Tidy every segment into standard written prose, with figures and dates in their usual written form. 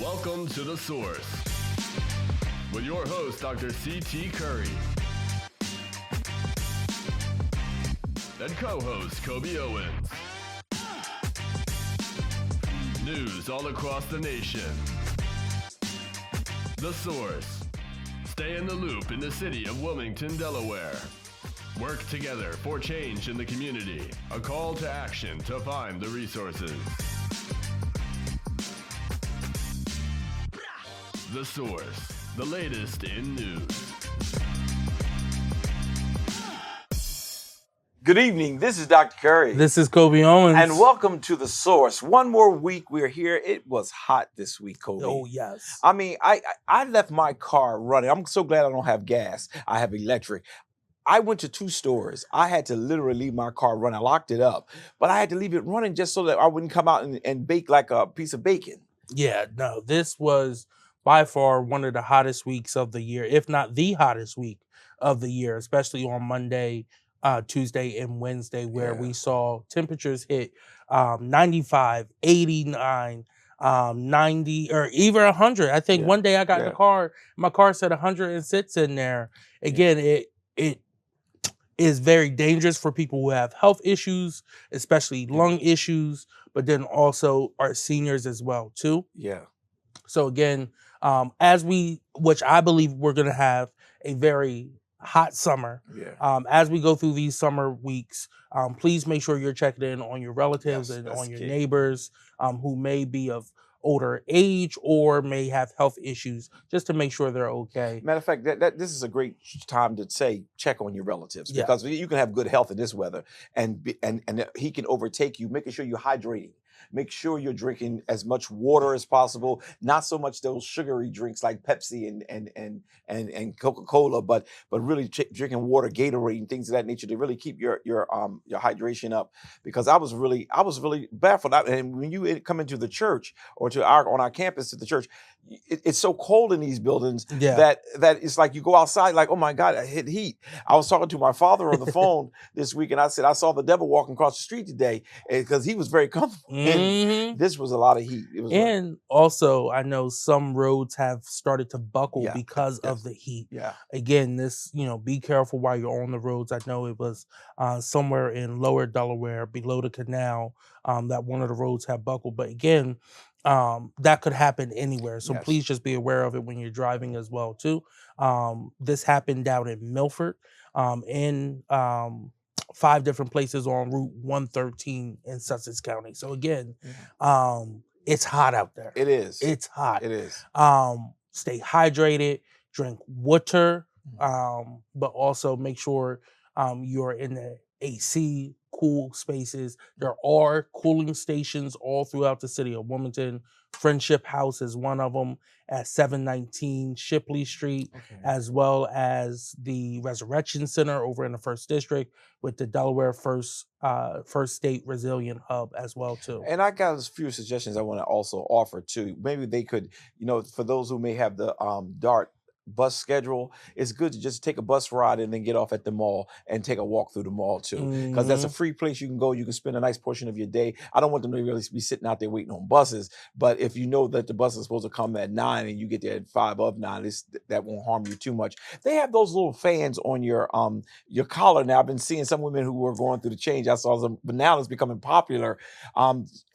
Welcome to The Source with your host, Dr. C.T. Curry, and co-host Kobe Owens. News all across the nation. The Source. Stay in the loop in the city of Wilmington, Delaware. Work together for change in the community. A call to action to find the resources. The Source, the latest in news. Good evening. This is Dr. Curry. This is Kobe Owens. And welcome to The Source. One more week we're here. It was hot this week, Kobe. Oh, yes. I mean, I left my car running. I'm so glad I don't have gas. I have electric. I went to 2 stores. I had to literally leave my car running. I locked it up. But I had to leave it running just so that I wouldn't come out and bake like a piece of bacon. Yeah, no, this was by far one of the hottest weeks of the year, if not the hottest week of the year, especially on Monday, Tuesday, and Wednesday, where we saw temperatures hit 95, 89, 90, or even 100. I think one day I got in the car, my car said 106 in there. Again, it is very dangerous for people who have health issues, especially lung issues, but then also our seniors as well, too. Yeah. So again, which I believe we're going to have a very hot summer. Yeah. As we go through these summer weeks, please make sure you're checking in on your relatives and on your neighbors who may be of older age or may have health issues, just to make sure they're okay. Matter of fact, this is a great time to say check on your relatives, because you can have good health in this weather, and he can overtake you. Making sure you're hydrating. Make sure you're drinking as much water as possible. Not so much those sugary drinks like Pepsi and Coca-Cola, but really drinking water, Gatorade, and things of that nature to really keep your hydration up. Because I was really baffled. And when you come into the church or on our campus to the church, it's so cold in these buildings that it's like you go outside like, oh my God, I hit heat. I was talking to my father on the phone this week, and I said I saw the devil walking across the street today because he was very comfortable. And this was a lot of heat. Also, I know some roads have started to buckle because of the heat. Yeah. Again, be careful while you're on the roads. I know it was somewhere in lower Delaware, below the canal, that one of the roads had buckled. But again, that could happen anywhere. So please just be aware of it when you're driving as well, too. This happened down in Milford, in 5 different places on Route 113 in Sussex County. So again, it's hot out there. It is. It's hot. It is. Stay hydrated, drink water, but also make sure you're in the AC, cool spaces. There are cooling stations all throughout the city of Wilmington. Friendship House is one of them at 719 Shipley Street, as well as the Resurrection Center over in the 1st District with the Delaware First State Resilient Hub as well, too. And I got a few suggestions I want to also offer, too. Maybe they could, for those who may have the DART bus schedule, it's good to just take a bus ride and then get off at the mall and take a walk through the mall too, because that's a free place you can go. You can spend a nice portion of your day. I don't want them to really be sitting out there waiting on buses, but if you know that the bus is supposed to come at 9 and you get there at 5 of 9, that won't harm you too much. They have those little fans on your collar now. I've been seeing some women who are going through the change. I saw them, but now it's becoming popular.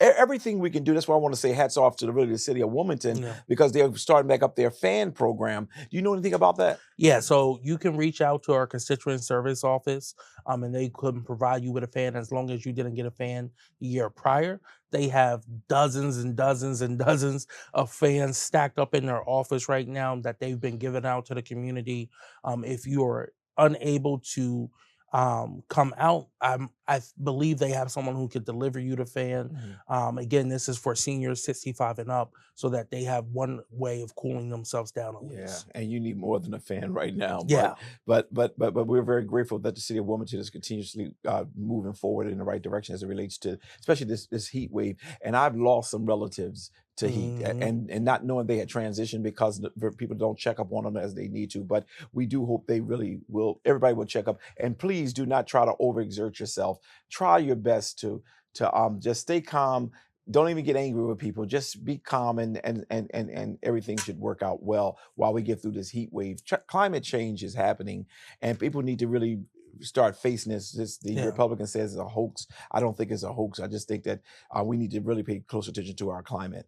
Everything we can do. That's why I want to say hats off to the city of Wilmington, because they're starting back up their fan program. Do you know anything about that? Yeah, so you can reach out to our constituent service office, and they could provide you with a fan as long as you didn't get a fan the year prior. They have dozens and dozens and dozens of fans stacked up in their office right now that they've been giving out to the community. If you're unable to come out, I believe they have someone who could deliver you the fan. Again, this is for seniors 65 and up, so that they have one way of cooling themselves down at least. And you need more than a fan right now. Yeah. But we're very grateful that the city of Wilmington is continuously moving forward in the right direction as it relates to, especially this heat wave. And I've lost some relatives to heat and not knowing they had transitioned because people don't check up on them as they need to. But we do hope they really will. Everybody will check up. And please do not try to overexert yourself. Try your best to just stay calm. don't even get angry with people. Just be calm, and everything should work out well while we get through this heat wave. Climate change is happening, and people need to really start facing this. The Yeah. Republican says it's a hoax. I don't think it's a hoax. I just think that we need to really pay close attention to our climate.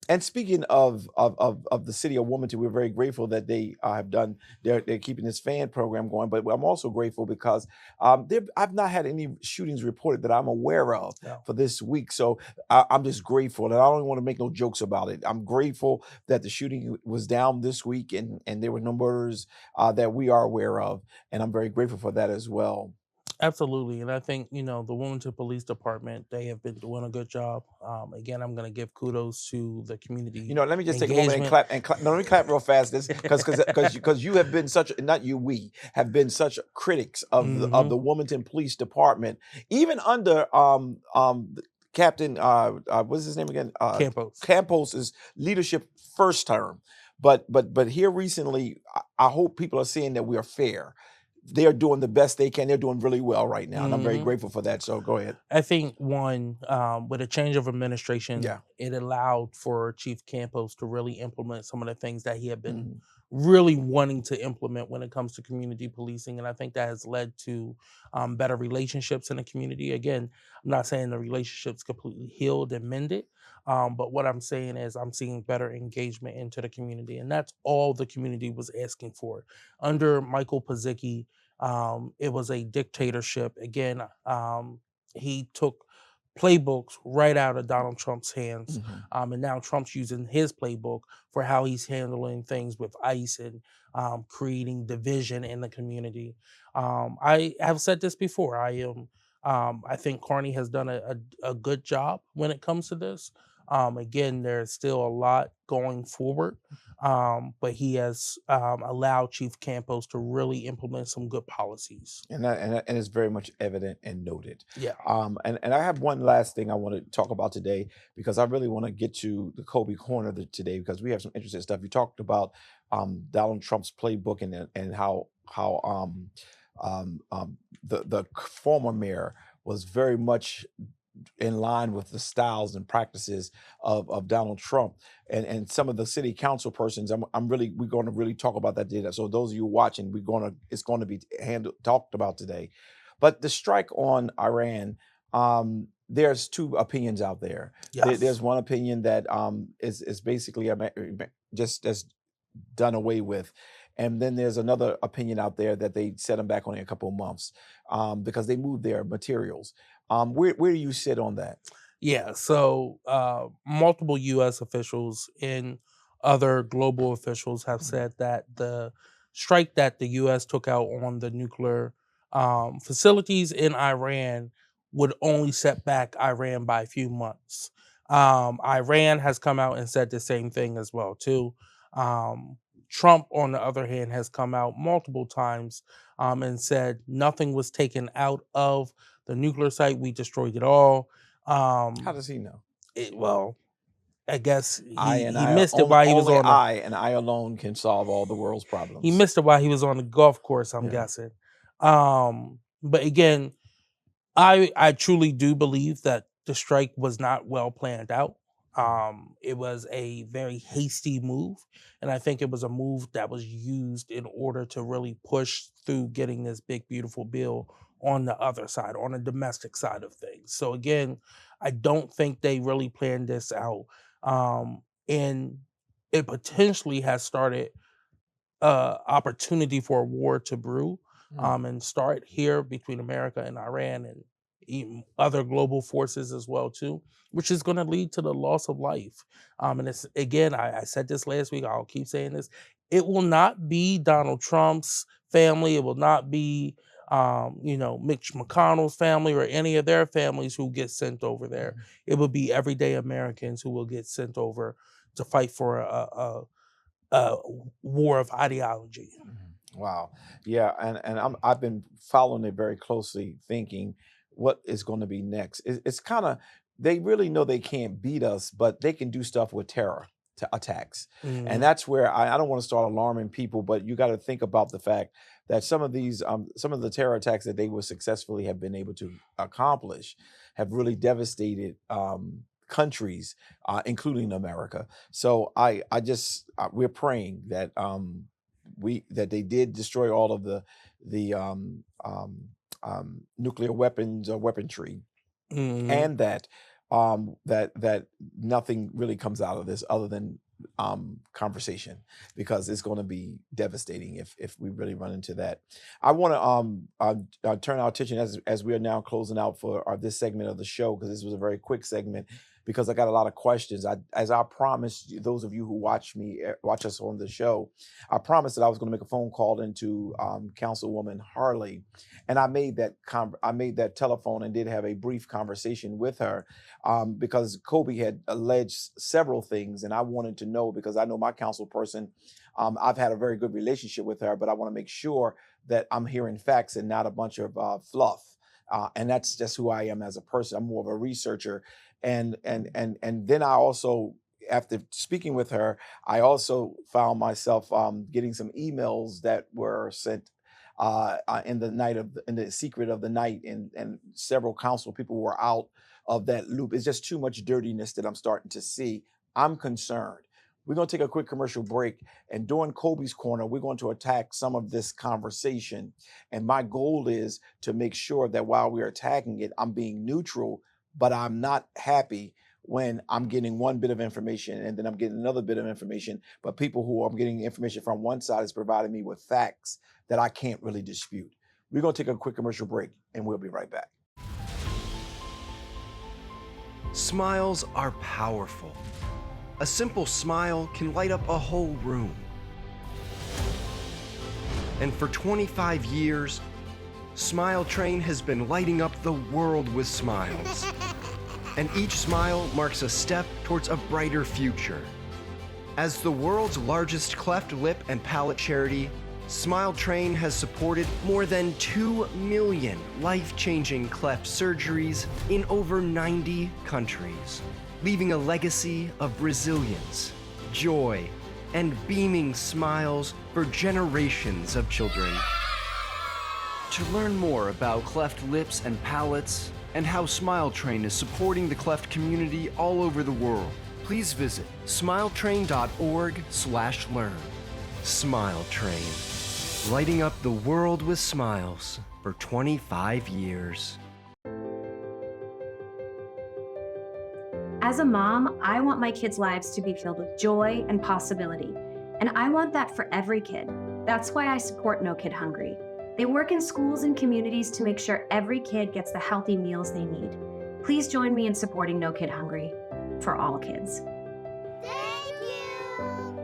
And speaking of the city of Wilmington, we're very grateful that they have done. They're keeping this fan program going, but I'm also grateful because I've not had any shootings reported that I'm aware of No. for this week. So I'm just grateful, and I don't want to make no jokes about it. I'm grateful that the shooting was down this week, and there were no murders that we are aware of, and I'm very grateful for that as well. Absolutely. And I think, the Wilmington Police Department, they have been doing a good job. Again, I'm going to give kudos to the community Let me just take a moment and engagement. clap. No, let me clap real fast. This because you have been such, not you, we have been such critics of the Wilmington Police Department, even under Captain what's his name again? Campos. Campos's leadership first term. But here recently, I hope people are seeing that we are fair. They are doing the best they can. They're doing really well right now, and I'm very grateful for that. So go ahead. I think one, with a change of administration, Yeah. it allowed for Chief Campos to really implement some of the things that he had been Mhm. really wanting to implement when it comes to community policing. And I think that has led to better relationships in the community. Again, I'm not saying the relationship's completely healed and mended, but what I'm saying is I'm seeing better engagement into the community. And that's all the community was asking for. Under Michael Pazicki, it was a dictatorship. Again, he took playbooks right out of Donald Trump's hands. Mhm. And now Trump's using his playbook for how he's handling things with ICE and creating division in the community. I have said this before. I think Carney has done a good job when it comes to this. Again, there's still a lot going forward, but he has allowed Chief Campos to really implement some good policies. And it's very much evident and noted. Yeah. And I have one last thing I want to talk about today, because I really want to get to the Kobe corner today, because we have some interesting stuff. You talked about Donald Trump's playbook and how the former mayor was very much in line with the styles and practices of Donald Trump and some of the city council persons. We're going to really talk about that data. So those of you watching, it's going to be talked about today. But the strike on Iran, there's two opinions out there. Yes. There's one opinion that is basically just as done away with. And then there's another opinion out there that they set them back only a couple of months because they moved their materials. Where do you sit on that? Yeah, so multiple U.S. officials and other global officials have said that the strike that the U.S. took out on the nuclear facilities in Iran would only set back Iran by a few months. Iran has come out and said the same thing as well, too. Trump, on the other hand, has come out multiple times and said nothing was taken out of the nuclear site. We destroyed it all. How does he know? Well, I guess he I missed it while he was only on. I alone can solve all the world's problems. He missed it while he was on the golf course, I'm guessing. But again, I truly do believe that the strike was not well planned out. It was a very hasty move, and I think it was a move that was used in order to really push through getting this big, beautiful bill on the other side, on the domestic side of things. So again, I don't think they really planned this out. And it potentially has started opportunity for a war to brew and start here between America and Iran and even other global forces as well too, which is going to lead to the loss of life. And it's, again, I said this last week, I'll keep saying this, it will not be Donald Trump's family, it will not be Mitch McConnell's family or any of their families who get sent over there. It will be everyday Americans who will get sent over to fight for a war of ideology. Wow. Yeah, and I've been following it very closely, thinking what is going to be next. It's kind of, they really know they can't beat us, but they can do stuff with terror attacks. And that's where I don't want to start alarming people, but you got to think about the fact that some of the terror attacks that they will successfully have been able to accomplish have really devastated countries, including America. So we're praying that that they did destroy all of the nuclear weapons or weaponry, and that that nothing really comes out of this other than conversation, because it's going to be devastating if we really run into that. I want to turn our attention as we are now closing out for this segment of the show, because this was a very quick segment, because I got a lot of questions. As I promised those of you who watch us on the show, I promised that I was going to make a phone call into Councilwoman Harley, and I made that telephone and did have a brief conversation with her, because Kobe had alleged several things, and I wanted to know, because I know my council person, I've had a very good relationship with her, but I want to make sure that I'm hearing facts and not a bunch of fluff. And that's just who I am as a person. I'm more of a researcher. And then I also, after speaking with her, I also found myself getting some emails that were sent in the secret of the night, and several council people were out of that loop. It's just too much dirtiness that I'm starting to see. I'm concerned. We're going to take a quick commercial break, and during Kobe's Corner, we're going to attack some of this conversation. And my goal is to make sure that while we're attacking it, I'm being neutral, but I'm not happy when I'm getting one bit of information and then I'm getting another bit of information, but people who I'm getting information from one side is providing me with facts that I can't really dispute. We're going to take a quick commercial break, and we'll be right back. Smiles are powerful. A simple smile can light up a whole room. And for 25 years, Smile Train has been lighting up the world with smiles. And each smile marks a step towards a brighter future. As the world's largest cleft lip and palate charity, Smile Train has supported more than 2 million life-changing cleft surgeries in over 90 countries, leaving a legacy of resilience, joy, and beaming smiles for generations of children. To learn more about cleft lips and palates and how Smile Train is supporting the cleft community all over the world, please visit smiletrain.org/learn. Smile Train, lighting up the world with smiles for 25 years. As a mom, I want my kids' lives to be filled with joy and possibility, and I want that for every kid. That's why I support No Kid Hungry. They work in schools and communities to make sure every kid gets the healthy meals they need. Please join me in supporting No Kid Hungry for all kids. Thank you!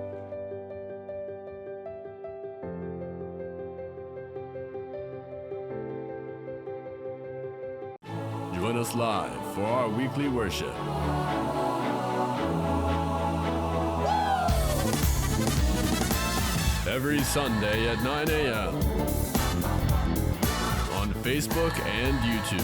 Join us live for our weekly worship. Every Sunday at 9 a.m. on Facebook and YouTube.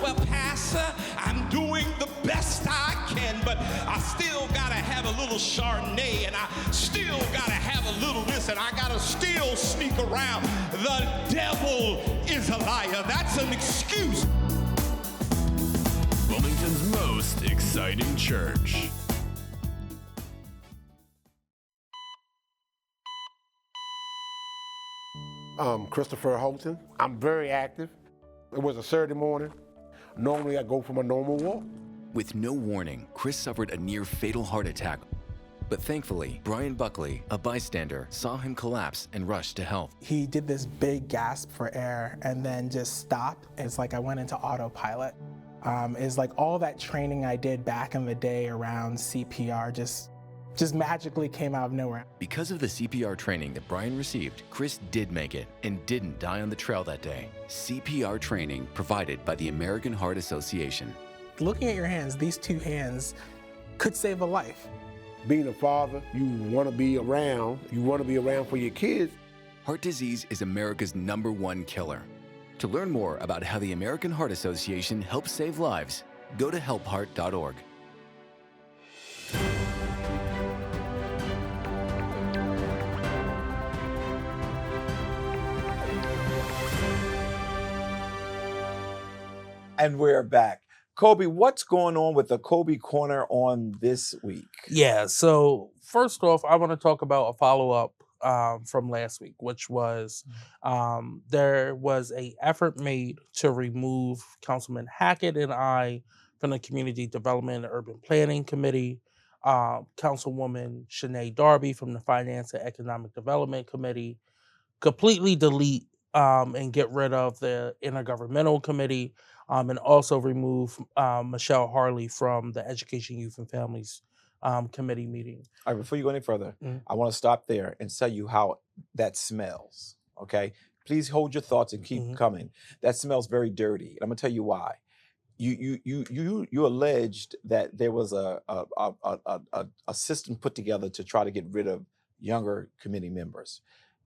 Well, Pastor, I'm doing the best I can, but I still gotta have a little Chardonnay, and I still gotta have a little this, and I gotta still sneak around. The devil is a liar. That's an excuse. Wilmington's most exciting church. Christopher Holton. I'm very active. It was a Saturday morning. Normally I go for my normal walk. With no warning, Chris suffered a near-fatal heart attack. But thankfully, Brian Buckley, a bystander, saw him collapse and rushed to help. He did this big gasp for air and then just stopped. It's like I went into autopilot. It's like all that training I did back in the day around CPR just magically came out of nowhere. Because of the CPR training that Brian received, Chris did make it and didn't die on the trail that day. CPR training provided by the American Heart Association. Looking at your hands, these two hands could save a life. Being a father, you want to be around. You want to be around for your kids. Heart disease is America's #1 killer. To learn more about how the American Heart Association helps save lives, go to helpheart.org. And we're back. Kobe, what's going on with the Kobe Corner on this week? Yeah, so first off, I want to talk about a follow-up from last week, which was there was a effort made to remove Councilman Hackett and I from the Community Development and Urban Planning Committee, Councilwoman Shanae Darby from the Finance and Economic Development Committee, completely delete and get rid of the Intergovernmental Committee, and also remove Michelle Harley from the Education, Youth, and Families Committee meeting. All right, before you go any further, I want to stop there and tell you how that smells, okay? Please hold your thoughts and keep coming. That smells very dirty. I'm going to tell you why. You alleged that there was a system put together to try to get rid of younger committee members.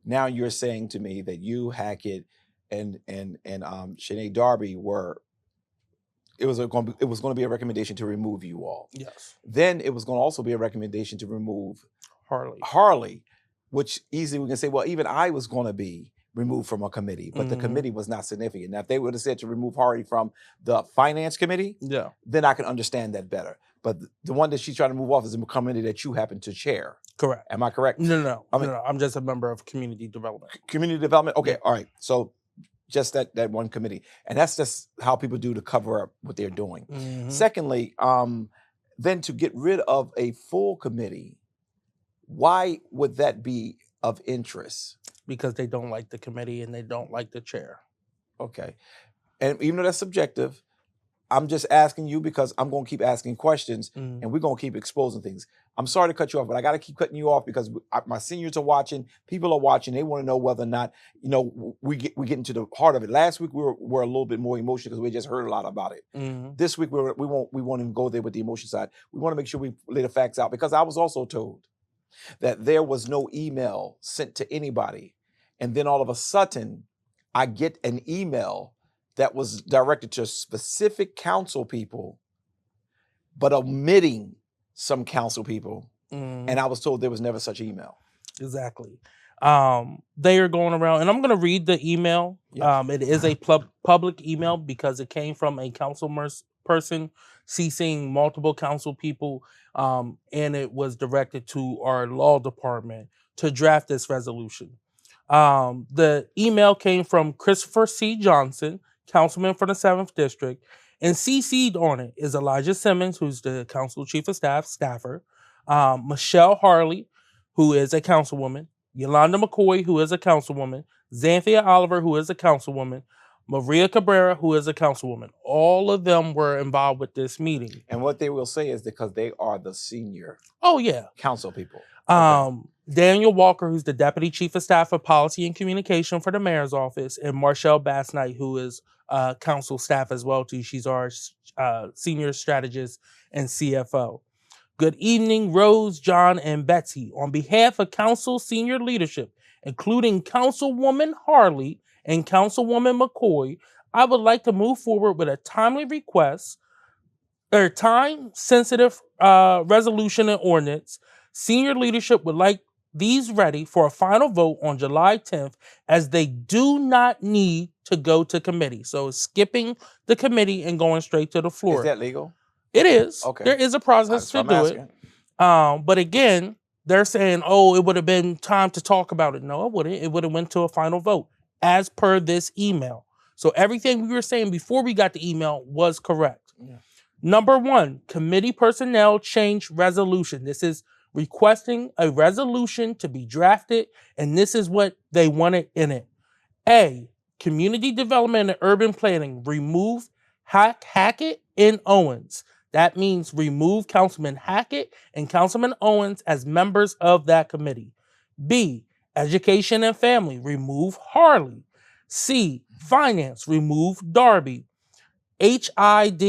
Now you're saying to me that you, Hackett, and Shanae Darby it was going to be a recommendation to remove you all. Yes. Then it was going to also be a recommendation to remove Harley, which easily we can say, well, even I was going to be removed from a committee, but the committee was not significant. Now, if they would have said to remove Harley from the Finance Committee, then I can understand that better. But the one that she's trying to move off is a committee that you happen to chair. Correct. Am I correct? No. I'm just a member of Community Development. Community Development? Okay, all right. So just that one committee. And that's just how people do to cover up what they're doing. Secondly, then to get rid of a full committee, why would that be of interest? Because they don't like the committee and they don't like the chair. Okay. And even though that's subjective, I'm just asking you because I'm going to keep asking questions and we're going to keep exposing things. I'm sorry to cut you off, but I got to keep cutting you off because my seniors are watching. People are watching. They want to know whether or not, we get into the heart of it. Last week, we were a little bit more emotional because we just heard a lot about it. This week, we won't even go there with the emotion side. We want to make sure we lay the facts out because I was also told that there was no email sent to anybody. And then all of a sudden, I get an email that was directed to specific council people, but omitting some council people. And I was told there was never such email. Exactly. They are going around, and I'm going to read the email. Yes. It is a public email because it came from a council person CCing multiple council people, and it was directed to our law department to draft this resolution. The email came from Christopher C. Johnson, councilman for the 7th District, and CC'd on it is Elijah Simmons, who's the council chief of staffer, Michelle Harley, who is a councilwoman, Yolanda McCoy, who is a councilwoman, Xanthia Oliver, who is a councilwoman, Maria Cabrera, who is a councilwoman. All of them were involved with this meeting. And what they will say is because they are the senior council people. Daniel Walker, who's the Deputy Chief of Staff for Policy and Communication for the Mayor's Office, and Marshall Bass-Knight, who is council staff as well, too. She's our senior strategist and CFO. Good evening, Rose, John, and Betsy. On behalf of council senior leadership, including Councilwoman Harley and Councilwoman McCoy, I would like to move forward with a timely request, or time-sensitive resolution and ordinance. Senior leadership would like these ready for a final vote on July 10th, as they do not need to go to committee. So skipping the committee and going straight to the floor. Is that legal? It is. Okay. There is a process to do it. But again, they're saying, it would have been time to talk about it. No, it wouldn't. It would have went to a final vote as per this email. So everything we were saying before we got the email was correct. Yeah. Number 1, committee personnel change resolution. This is requesting a resolution to be drafted, and this is what they wanted in it. A, community development and urban planning, remove Hackett and Owens. That means remove Councilman Hackett and Councilman Owens as members of that committee. B, education and family, remove Harley. C, finance, remove Darby. HID,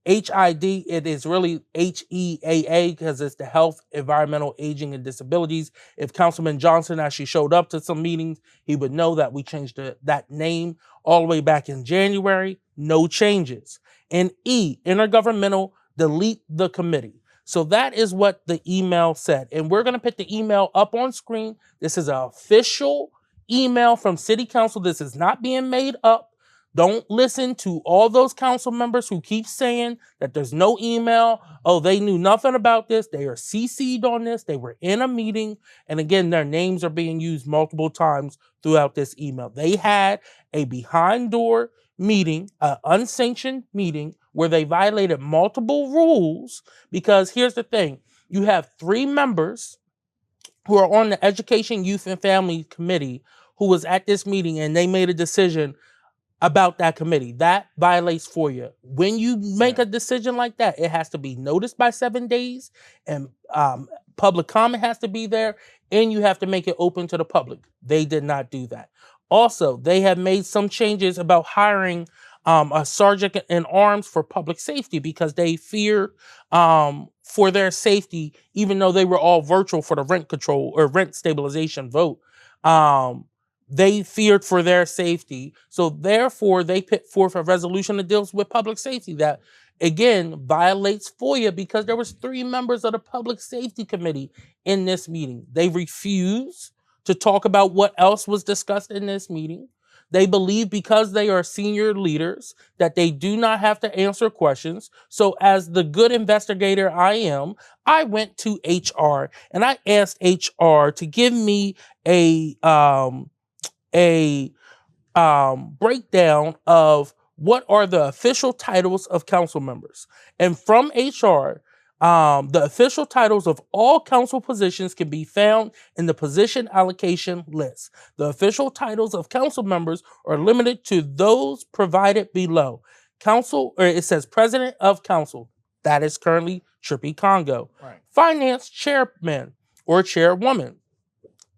it is really HEAA because it's the Health, Environmental, Aging, and Disabilities. If Councilman Johnson actually showed up to some meetings, he would know that we changed that name all the way back in January. No changes. And E, intergovernmental, delete the committee. So that is what the email said. And we're going to put the email up on screen. This is an official email from City Council. This is not being made up. Don't listen to all those council members who keep saying that there's no email. Oh, they knew nothing about this. They are CC'd on this. They were in a meeting. And again, their names are being used multiple times throughout this email. They had a behind door meeting, an unsanctioned meeting, where they violated multiple rules. Because here's the thing. You have 3 members who are on the Education, Youth, and Family Committee who was at this meeting, and they made a decision about that committee. That violates FOIA. When you make a decision like that, it has to be noticed by 7 days, and public comment has to be there, and you have to make it open to the public. They did not do that. Also, they have made some changes about hiring a sergeant in arms for public safety because they fear for their safety, even though they were all virtual for the rent control or rent stabilization vote. They feared for their safety. So therefore, they put forth a resolution that deals with public safety that, again, violates FOIA because there was 3 members of the Public Safety Committee in this meeting. They refuse to talk about what else was discussed in this meeting. They believe because they are senior leaders that they do not have to answer questions. So as the good investigator I am, I went to HR and I asked HR to give me a breakdown of what are the official titles of council members. And from HR, the official titles of all council positions can be found in the position allocation list. The official titles of council members are limited to those provided below. It says President of Council. That is currently Trippy Congo. Right. Finance Chairman or Chairwoman.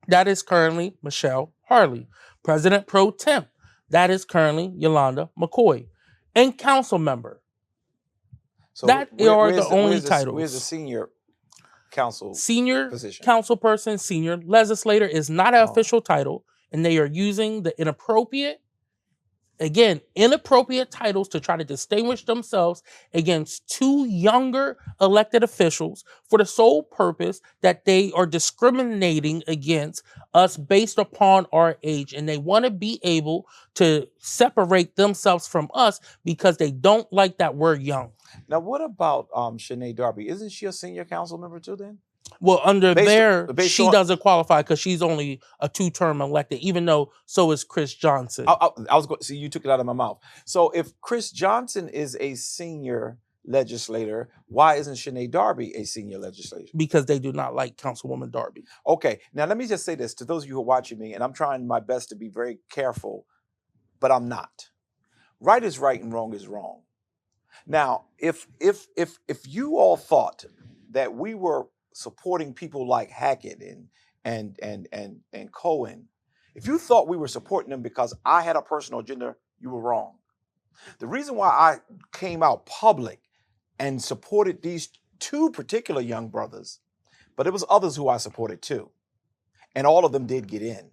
That is currently Michelle Harley. President Pro Temp. That is currently Yolanda McCoy. And council member. So that are the only titles. Where's the senior council Senior position? council person, senior legislator is not an official title, and they are using the inappropriate titles to try to distinguish themselves against 2 younger elected officials for the sole purpose that they are discriminating against us based upon our age. And they want to be able to separate themselves from us because they don't like that we're young. Now, what about Shanae Darby? Isn't she a senior council member too then? Well, she on, doesn't qualify because she's only a 2-term elected, even though so is Chris Johnson. I was going. See, you took it out of my mouth. So if Chris Johnson is a senior legislator, why isn't Shanae Darby a senior legislator? Because they do not like Councilwoman Darby. Okay, now let me just say this to those of you who are watching me, and I'm trying my best to be very careful, but I'm not. Right is right and wrong is wrong. Now, if you all thought that we were supporting people like Hackett and Cohen, if you thought we were supporting them because I had a personal agenda, you were wrong. The reason why I came out public and supported these 2 particular young brothers, but it was others who I supported too, and all of them did get in.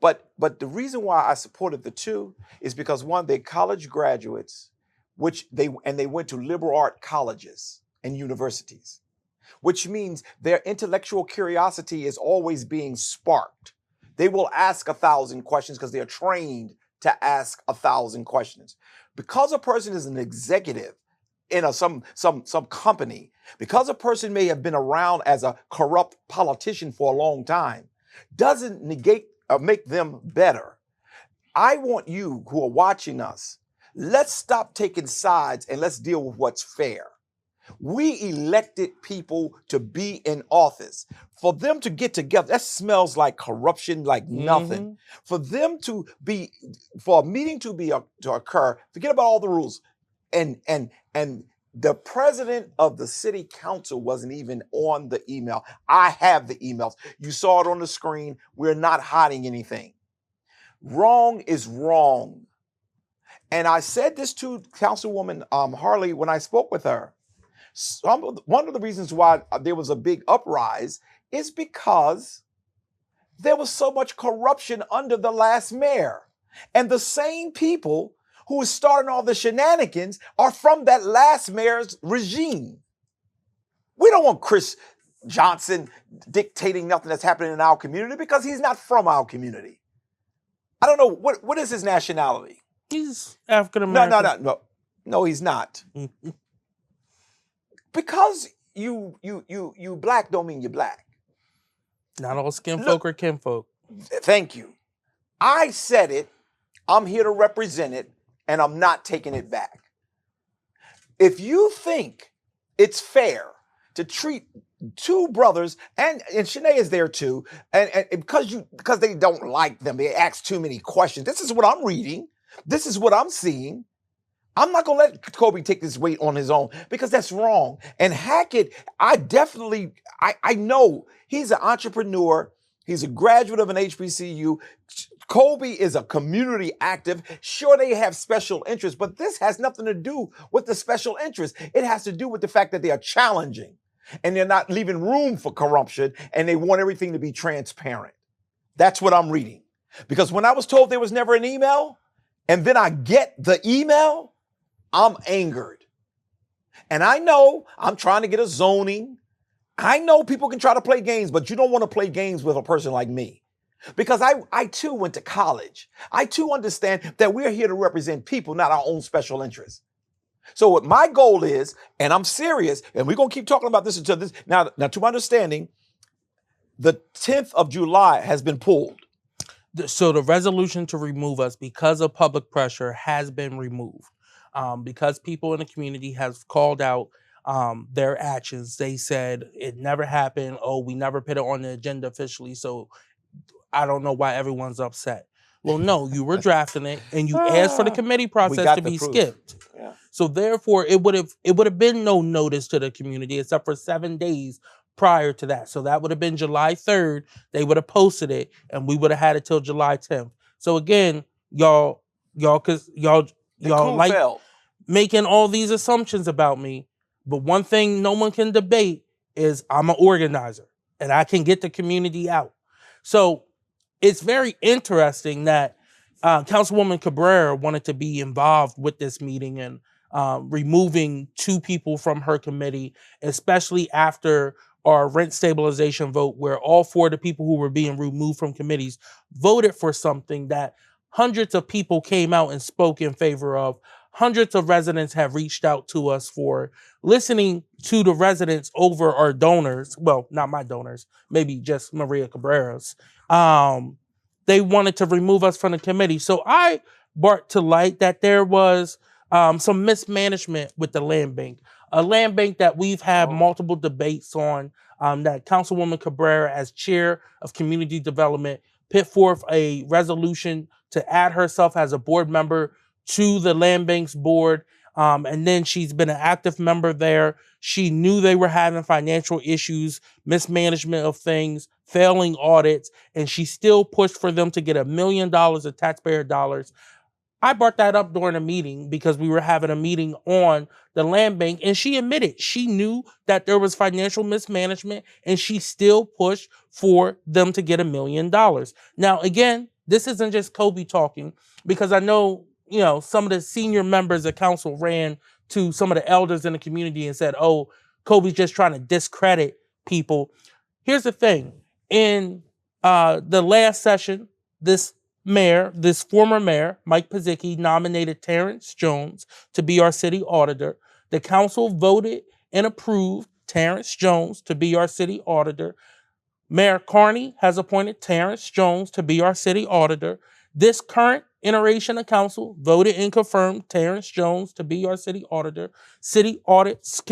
But the reason why I supported the 2 is because, one, they're college graduates, they went to liberal art colleges and universities, which means their intellectual curiosity is always being sparked. They will ask 1,000 questions because they're trained to ask 1,000 questions. Because a person is an executive in some company, because a person may have been around as a corrupt politician for a long time, doesn't negate or make them better. I want you who are watching us, let's stop taking sides and let's deal with what's fair. We elected people to be in office. For them to get together, that smells like corruption, like nothing. For a meeting to occur, forget about all the rules. And the president of the city council wasn't even on the email. I have the emails. You saw it on the screen. We're not hiding anything. Wrong is wrong. And I said this to Councilwoman Harley when I spoke with her. One of the reasons why there was a big uprise is because there was so much corruption under the last mayor. And the same people who are starting all the shenanigans are from that last mayor's regime. We don't want Chris Johnson dictating nothing that's happening in our community because he's not from our community. I don't know, what is his nationality? He's African No, American. no, he's not. Because you black don't mean you're black. Not all skin folk are kinfolk. Thank you. I said it. I'm here to represent it, and I'm not taking it back. If you think it's fair to treat two brothers, and Shanae is there too, and because they don't like them, they ask too many questions. This is what I'm reading. This is what I'm seeing. I'm not going to let Kobe take this weight on his own because that's wrong. And Hackett, I know he's an entrepreneur. He's a graduate of an HBCU. Kobe is a community active. Sure, they have special interests, but this has nothing to do with the special interests. It has to do with the fact that they are challenging and they're not leaving room for corruption and they want everything to be transparent. That's what I'm reading. Because when I was told there was never an email and then I get the email, I'm angered. And I know I'm trying to get a zoning. I know people can try to play games, but you don't want to play games with a person like me. Because I too went to college. I too understand that we're here to represent people, not our own special interests. So what my goal is, and I'm serious, and we're going to keep talking about this until this. Now to my understanding, the 10th of July has been pulled. So the resolution to remove us because of public pressure has been removed. Because people in the community have called out their actions. They said it never happened. Oh, we never put it on the agenda officially. So I don't know why everyone's upset. Well, no, you were drafting it and you asked for the committee process to be skipped. Yeah. So therefore it would have been no notice to the community except for 7 days prior to that. So that would have been July 3rd. They would have posted it and we would have had it till July 10th. So again, y'all like making all these assumptions about me. But one thing no one can debate is I'm an organizer and I can get the community out. So it's very interesting that Councilwoman Cabrera wanted to be involved with this meeting and removing 2 people from her committee, especially after our rent stabilization vote, where all 4 of the people who were being removed from committees voted for something that hundreds of people came out and spoke in favor of. Hundreds of residents have reached out to us for listening to the residents over our donors. Well, not my donors, maybe just Maria Cabrera's. They wanted to remove us from the committee. So I brought to light that there was some mismanagement with the land bank. A land bank that we've had multiple debates on, that Councilwoman Cabrera, as chair of community development, put forth a resolution to add herself as a board member to the land bank's board. And then she's been an active member there. She knew they were having financial issues, mismanagement of things, failing audits, and she still pushed for them to get $1 million of taxpayer dollars. I brought that up during a meeting because we were having a meeting on the land bank, and she admitted she knew that there was financial mismanagement, and she still pushed for them to get $1 million. Now, again, this isn't just Kobe talking, because I know, some of the senior members of council ran to some of the elders in the community and said, oh, Kobe's just trying to discredit people. Here's the thing. In the last session, this former mayor, Mike Pizicki, nominated Terrence Jones to be our city auditor. The council voted and approved Terrence Jones to be our city auditor. Mayor Carney has appointed Terrence Jones to be our city auditor. This current iteration of council voted and confirmed Terrence Jones to be our city auditor. City audits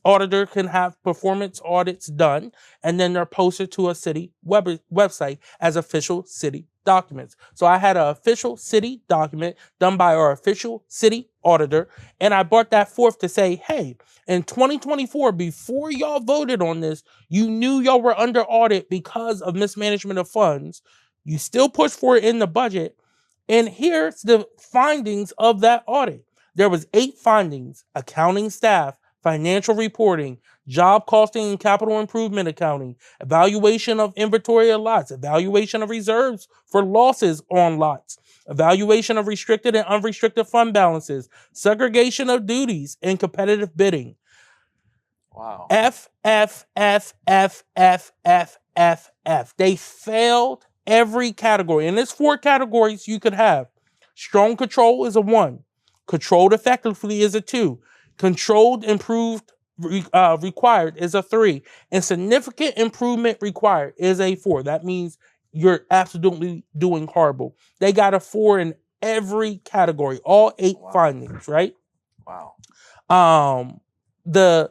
auditor can have performance audits done, and then they're posted to a city website as official city documents. So I had an official city document done by our official city auditor, and I brought that forth to say, hey, in 2024, before y'all voted on this, you knew y'all were under audit because of mismanagement of funds. You still pushed for it in the budget. And here's the findings of that audit. There was 8 findings: accounting staff, financial reporting, job costing and capital improvement accounting, evaluation of inventory of lots, evaluation of reserves for losses on lots, evaluation of restricted and unrestricted fund balances, segregation of duties, and competitive bidding. Wow. F. They failed every category. And there's 4 categories you could have: Strong control is a 1. Controlled effectively is a 2. Controlled improved required is a 3. And significant improvement required is a 4. That means you're absolutely doing horrible. They got a 4 in every category, all 8 findings, right? Wow. The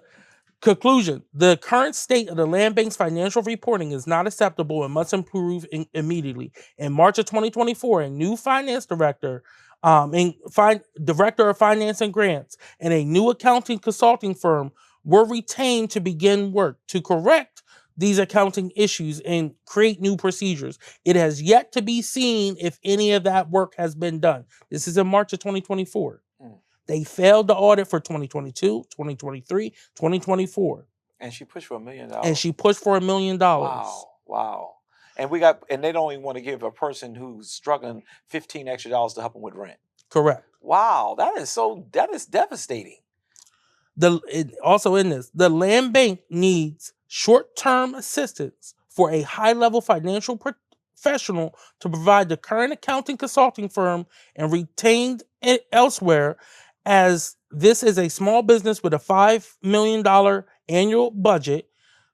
conclusion, the current state of the land bank's financial reporting is not acceptable and must improve immediately. In March of 2024, a new finance director, director of finance and grants, and a new accounting consulting firm were retained to begin work to correct these accounting issues and create new procedures. It has yet to be seen if any of that work has been done. This is in March of 2024. They failed the audit for 2022, 2023, 2024. And she pushed for $1 million. And she pushed for $1 million. Wow. And they don't even want to give a person who's struggling $15 extra to help them with rent. Correct. Wow, that is devastating. Also in this, the land bank needs short-term assistance for a high-level financial professional to provide the current accounting consulting firm and retained it elsewhere, as this is a small business with a $5 million annual budget.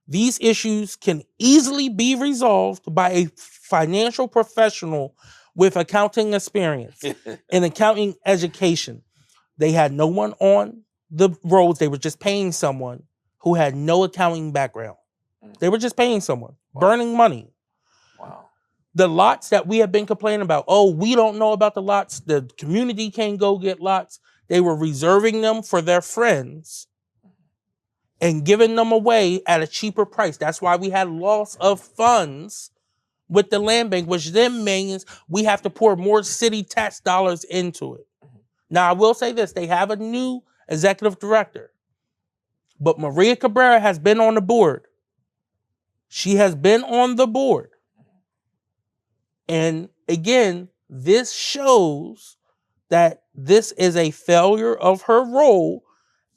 These issues can easily be resolved by a financial professional with accounting experience and accounting education. They had no one on the roads. They were just paying someone who had no accounting background. They were just paying someone, burning money. Wow. The lots that we have been complaining about, we don't know about the lots. The community can't go get lots. They were reserving them for their friends and giving them away at a cheaper price. That's why we had loss of funds with the land bank, which then means we have to pour more city tax dollars into it. Now, I will say this. They have a new executive director, but Maria Cabrera has been on the board. She has been on the board. And again, this shows that this is a failure of her role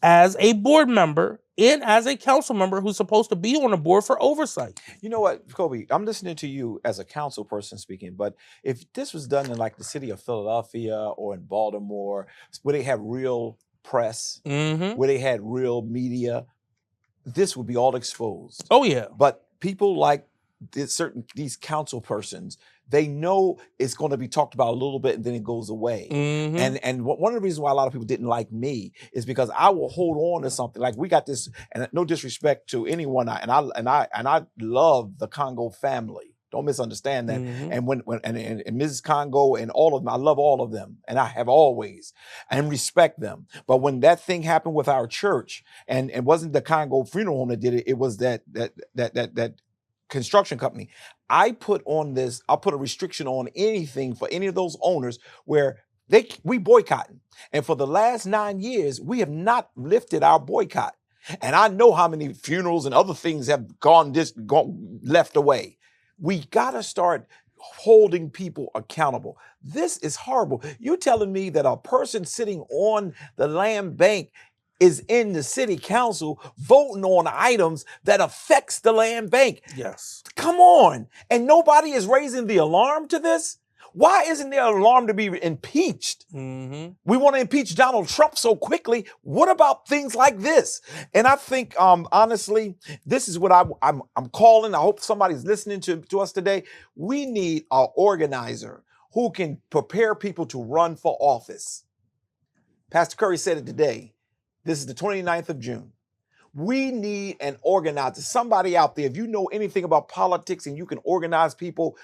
as a board member and as a council member who's supposed to be on the board for oversight. You know what, Kobe, I'm listening to you as a council person speaking, but if this was done in like the city of Philadelphia or in Baltimore, where they have real press, where they had real media, this would be all exposed. Oh, yeah. But people like these council persons, they know it's going to be talked about a little bit and then it goes away. And one of the reasons why a lot of people didn't like me is because I will hold on to something. Like we got this, and no disrespect to anyone, and I love the Congo family. Don't misunderstand that. And when Mrs. Congo and all of them, I love all of them, and I have always, and respect them. But when that thing happened with our church, and it wasn't the Congo Funeral Home that did it, it was that construction company. I put a restriction on anything for any of those owners where we boycotting. And for the last 9 years, we have not lifted our boycott. And I know how many funerals and other things have gone left away. We got to start holding people accountable. This is horrible. You're telling me that a person sitting on the land bank is in the city council voting on items that affects the land bank. Yes. Come on. And nobody is raising the alarm to this? Why isn't there an alarm to be impeached? We want to impeach Donald Trump so quickly. What about things like this? And I think, honestly, this is what I'm calling. I hope somebody's listening to us today. We need an organizer who can prepare people to run for office. Pastor Curry said it today. This is the 29th of June. We need an organizer, somebody out there. If you know anything about politics and you can organize people,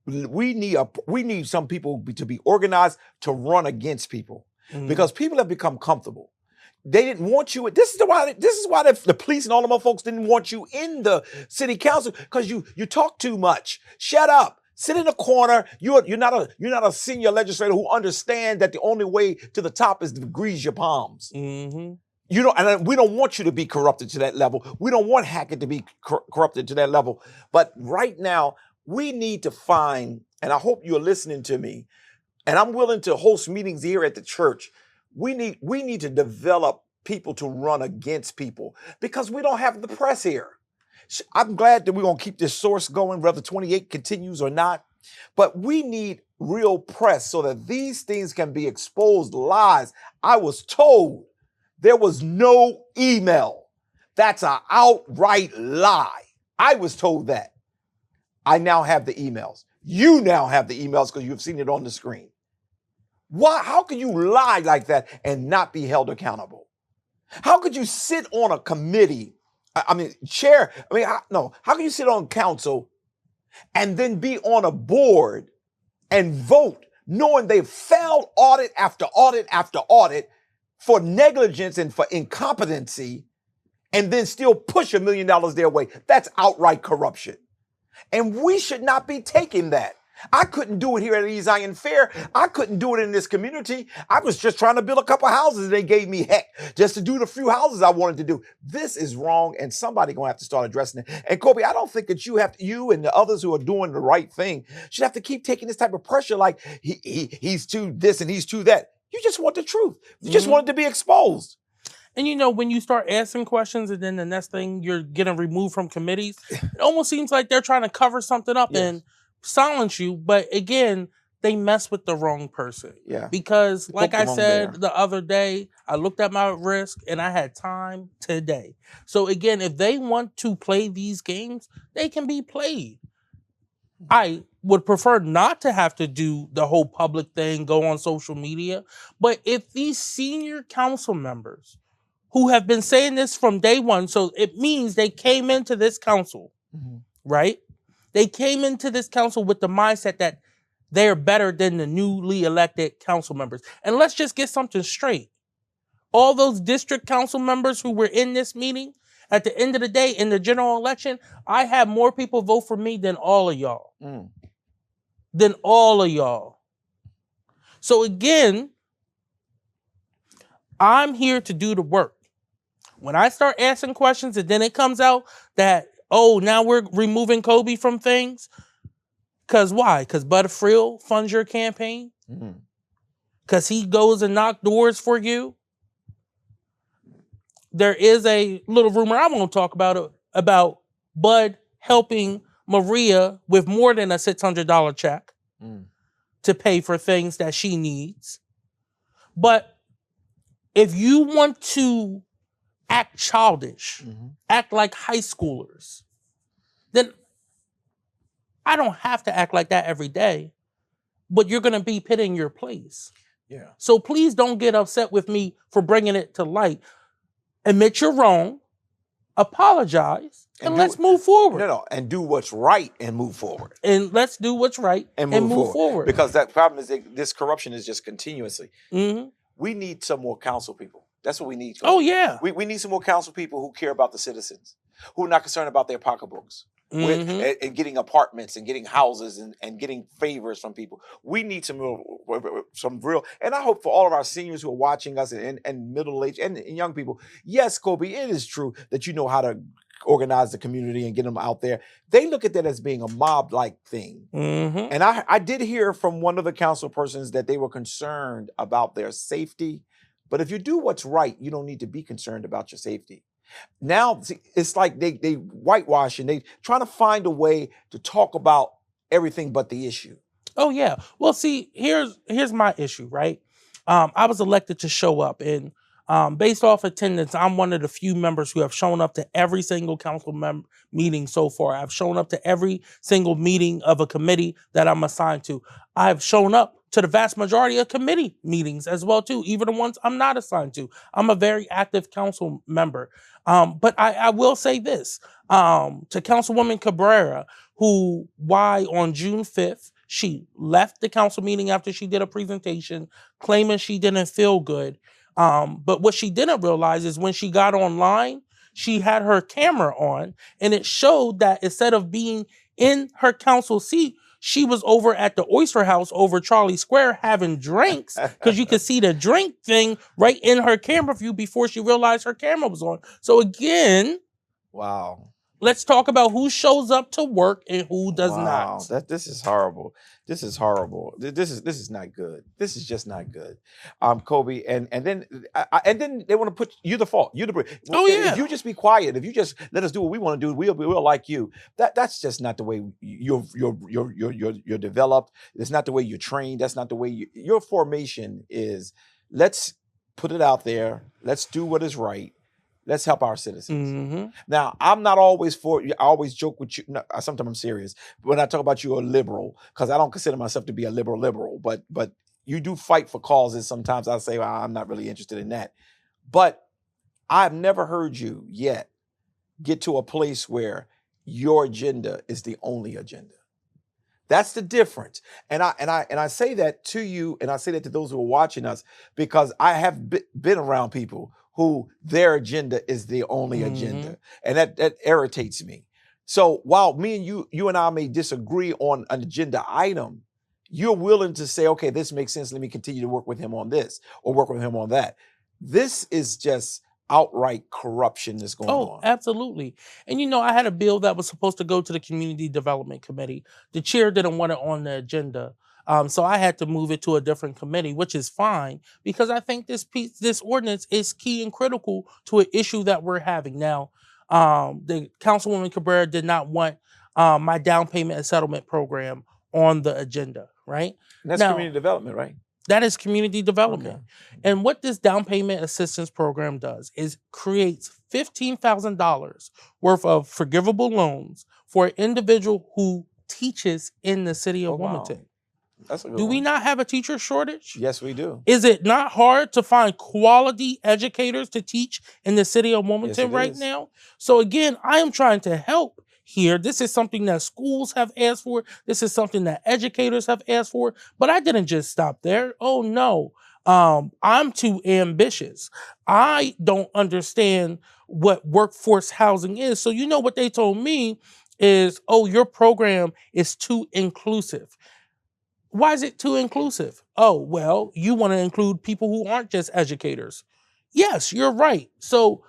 we need some people to be organized to run against people because people have become comfortable. They didn't want you. This is why the police and all of my folks didn't want you in the city council, because you talk too much. Shut up. Sit in a corner. You're not a senior legislator who understands that the only way to the top is to grease your palms. And we don't want you to be corrupted to that level. We don't want Hackett to be corrupted to that level. But right now, we need to find, and I hope you're listening to me, and I'm willing to host meetings here at the church. We need to develop people to run against people because we don't have the press here. I'm glad that we're going to keep this source going, whether 28 continues or not. But we need real press so that these things can be exposed, lies. I was told there was no email. That's an outright lie. I was told that. I now have the emails. You now have the emails because you've seen it on the screen. Why? How can you lie like that and not be held accountable? How could you sit on a committee? How can you sit on council and then be on a board and vote knowing they've failed audit after audit after audit for negligence and for incompetency and then still push $1 million their way? That's outright corruption. And we should not be taking that. I couldn't do it here at East Zion Fair. I couldn't do it in this community. I was just trying to build a couple houses and they gave me heck just to do the few houses I wanted to do. This is wrong and somebody gonna have to start addressing it. And Kobe, I don't think that you and the others who are doing the right thing should have to keep taking this type of pressure like he's to this and he's to that. You just want the truth. You just want it to be exposed. And when you start asking questions and then the next thing you're getting removed from committees, it almost seems like they're trying to cover something up and silence you. But again, they mess with the wrong person. Yeah. Because like I said the other day, I looked at my risk and I had time today. So again, if they want to play these games, they can be played. I would prefer not to have to do the whole public thing, go on social media. But if these senior council members who have been saying this from day one, so it means they came into this council, right? They came into this council with the mindset that they're better than the newly elected council members. And let's just get something straight. All those district council members who were in this meeting, at the end of the day, in the general election, I had more people vote for me than all of y'all. Than all of y'all. So again, I'm here to do the work. When I start asking questions and then it comes out that, oh, now we're removing Kobe from things. Because why? Because Butterfield funds your campaign? Because he goes and knocks doors for you? There is a little rumor, I won't talk about it, about Bud helping Maria with more than a $600 check to pay for things that she needs. But if you want to act childish, act like high schoolers, then I don't have to act like that every day, but you're going to be put in your place. Yeah. So please don't get upset with me for bringing it to light. Admit you're wrong, apologize, and let's move forward. And do what's right and move forward. And let's do what's right and move forward. Because that problem is that this corruption is just continuously. We need some more council people. That's what we need. Oh, yeah. We need some more council people who care about the citizens, who are not concerned about their pocketbooks, and getting apartments and getting houses and getting favors from people. We need some real, and I hope for all of our seniors who are watching us and middle-aged and young people, yes, Kobe, it is true that you know how to organize the community and get them out there. They look at that as being a mob-like thing. And I did hear from one of the council persons that they were concerned about their safety. But if you do what's right, you don't need to be concerned about your safety. Now, it's like they whitewash and they trying to find a way to talk about everything but the issue. Oh, yeah. Well, see, here's my issue, right? I was elected to show up, and based off attendance, I'm one of the few members who have shown up to every single council meeting so far. I've shown up to every single meeting of a committee that I'm assigned to. I've shown up to the vast majority of committee meetings as well, too, even the ones I'm not assigned to. I'm a very active council member. But I will say this to Councilwoman Cabrera, why on June 5th, she left the council meeting after she did a presentation claiming she didn't feel good. But what she didn't realize is when she got online, she had her camera on and it showed that instead of being in her council seat, she was over at the Oyster House over Charlie Square having drinks because you could see the drink thing right in her camera view before she realized her camera was on. So again, wow. Let's talk about who shows up to work and who does Wow, not. this is horrible. This is horrible. This is not good. This is just not good. Kobe, and then they want to put you the fault. You the Oh, yeah. If you just be quiet, if you just let us do what we want to do, we'll like you. That's just not the way you're developed. It's not the way you're trained. That's not the way your formation is. Let's put it out there. Let's do what is right. Let's help our citizens. Mm-hmm. Now, I'm not always for. I always joke with you. No, sometimes I'm serious when I talk about you a liberal, because I don't consider myself to be a liberal. But you do fight for causes. Sometimes I say, well, I'm not really interested in that. But I've never heard you yet get to a place where your agenda is the only agenda. That's the difference. And I say that to you, and I say that to those who are watching us, because I have been around people who their agenda is the only agenda. And that irritates me. So while me and you and I may disagree on an agenda item, you're willing to say, okay, this makes sense. Let me continue to work with him on this or work with him on that. This is just outright corruption that's going on. Oh, absolutely. And I had a bill that was supposed to go to the Community Development Committee. The chair didn't want it on the agenda. So I had to move it to a different committee, which is fine, because I think this ordinance is key and critical to an issue that we're having. Now, the Councilwoman Cabrera did not want my down payment and settlement program on the agenda, right? And that's community development, right? That is community development. Okay. And what this down payment assistance program does is creates $15,000 worth of forgivable loans for an individual who teaches in the city of Wilmington. Wow. That's a good Do we one. not have a teacher shortage? Yes, we do. Is it not hard to find quality educators to teach in the city of Wilmington right is. now? So again, I am trying to help here. This is something that schools have asked for. This is something that educators have asked for. But I didn't just stop there. Oh no, I'm too ambitious. I don't understand what workforce housing is. So you know what they told me is, oh, your program is too inclusive. Why is it too inclusive? Oh, well, you want to include people who aren't just educators. Yes, you're right. So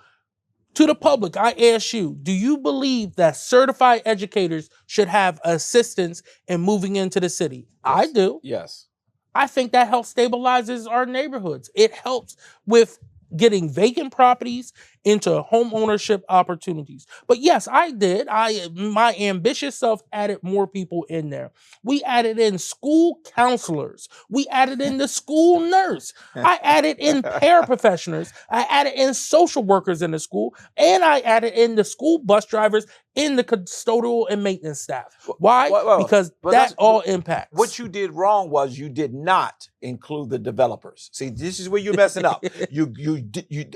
to the public, I ask you, do you believe that certified educators should have assistance in moving into the city? Yes. I do. Yes. I think that helps stabilizes our neighborhoods. It helps with getting vacant properties into home ownership opportunities. But yes, I did. My ambitious self added more people in there. We added in school counselors. We added in the school nurse. I added in paraprofessionals. I added in social workers in the school. And I added in the school bus drivers in the custodial and maintenance staff. Why? Because that all impacts. What you did wrong was you did not include the developers. See, this is where you're messing up.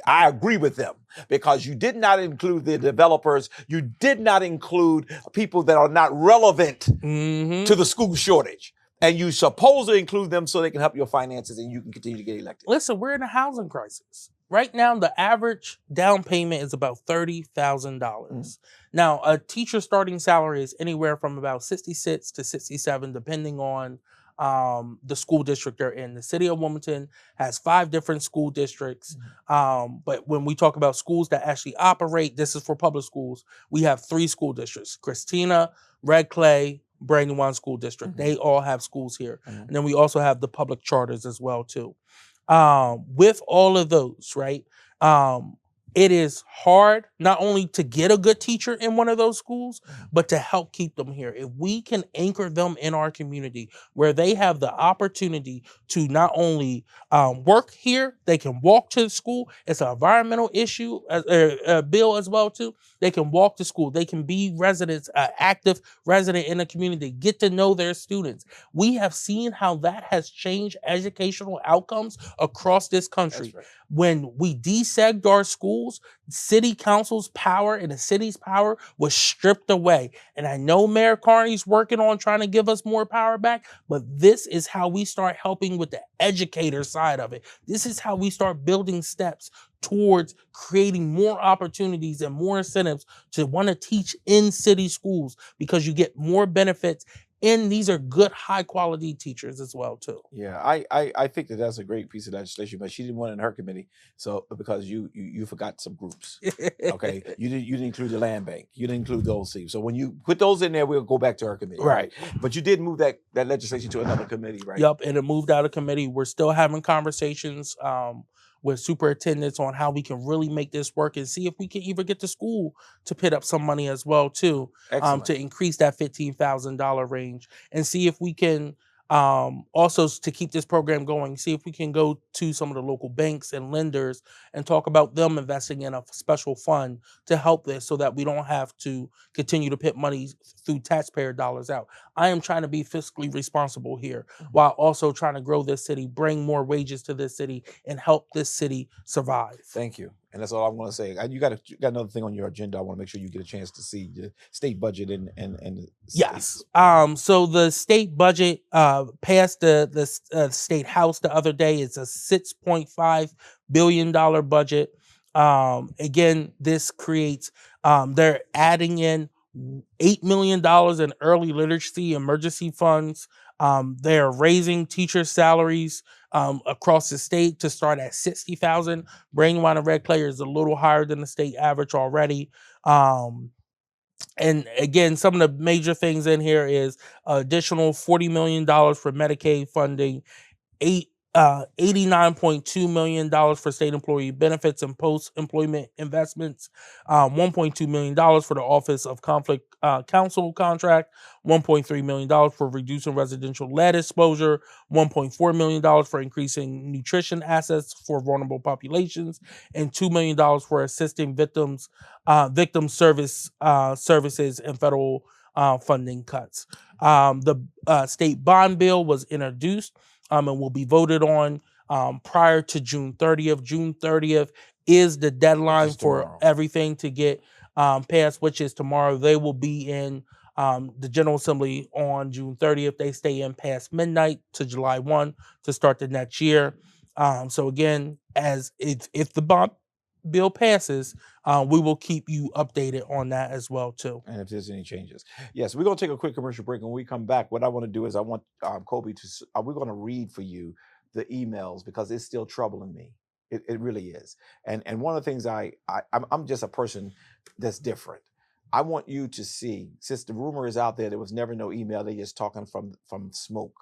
I agree with them, because you did not include the developers. You did not include people that are not relevant to the school shortage. And you supposed to include them so they can help your finances and you can continue to get elected. Listen, we're in a housing crisis. Right now, the average down payment is about $30,000. Now, a teacher starting salary is anywhere from about 66 to 67, depending on the school district they're in. The city of Wilmington has 5 different school districts. But when we talk about schools that actually operate, this is for public schools, we have 3 school districts: Christina, Red Clay, Brandywine School District. They all have schools here. And then we also have the public charters as well, too. With all of those, right? It is hard not only to get a good teacher in one of those schools, but to help keep them here. If we can anchor them in our community where they have the opportunity to not only work here, they can walk to school. It's an environmental issue, bill as well too. They can walk to school. They can be residents, active resident in the community, get to know their students. We have seen how that has changed educational outcomes across this country. Right. When we desegged our schools, city council's power and the city's power was stripped away. And I know Mayor Carney's working on trying to give us more power back, but this is how we start helping with the educator side of it. This is how we start building steps towards creating more opportunities and more incentives to want to teach in city schools, because you get more benefits And these are good, high quality teachers as well too. Yeah, I think that that's a great piece of legislation, but she didn't want it in her committee, so because you forgot some groups. Okay, you didn't include the land bank, you didn't include those things. So when you put those in there, we'll go back to her committee. Right. But you did move that legislation to another committee, right? Yep, and it moved out of committee. We're still having conversations with superintendents on how we can really make this work and see if we can even get the school to put up some money as well too, to increase that $15,000 range, and see if we can also to keep this program going, see if we can go to some of the local banks and lenders and talk about them investing in a special fund to help this so that we don't have to continue to put money through taxpayer dollars out. I am trying to be fiscally responsible here while also trying to grow this city, bring more wages to this city, and help this city survive. Thank you. And that's all I'm going to say. You got another thing on your agenda. I want to make sure you get a chance to see the state budget and the yes. So the state budget passed the state house the other day. It's a $6.5 billion budget. Again, this creates. They're adding in $8 million in early literacy emergency funds. They're raising teacher salaries across the state to start at $60,000. Brandywine and Red Clay is a little higher than the state average already. And again, some of the major things in here is additional $40 million for Medicaid funding, $89.2 million for state employee benefits and post-employment investments, $1.2 million for the Office of Conflict Counsel contract, $1.3 million for reducing residential lead exposure, $1.4 million for increasing nutrition assets for vulnerable populations, and $2 million for assisting victim services and federal funding cuts. The state bond bill was introduced and will be voted on prior to June 30th. June 30th is the deadline for everything to get passed, which is tomorrow. They will be in the General Assembly on June 30th. They stay in past midnight to July 1 to start the next year. So again, as if the bond bill passes, we will keep you updated on that as well too. And if there's any changes. Yes, we're going to take a quick commercial break. When we come back, what I want to do is I want Kobe to, we're going to read for you the emails because it's still troubling me. It really is. And one of the things I'm just a person that's different. I want you to see, since the rumor is out there was never no email, they're just talking from smoke.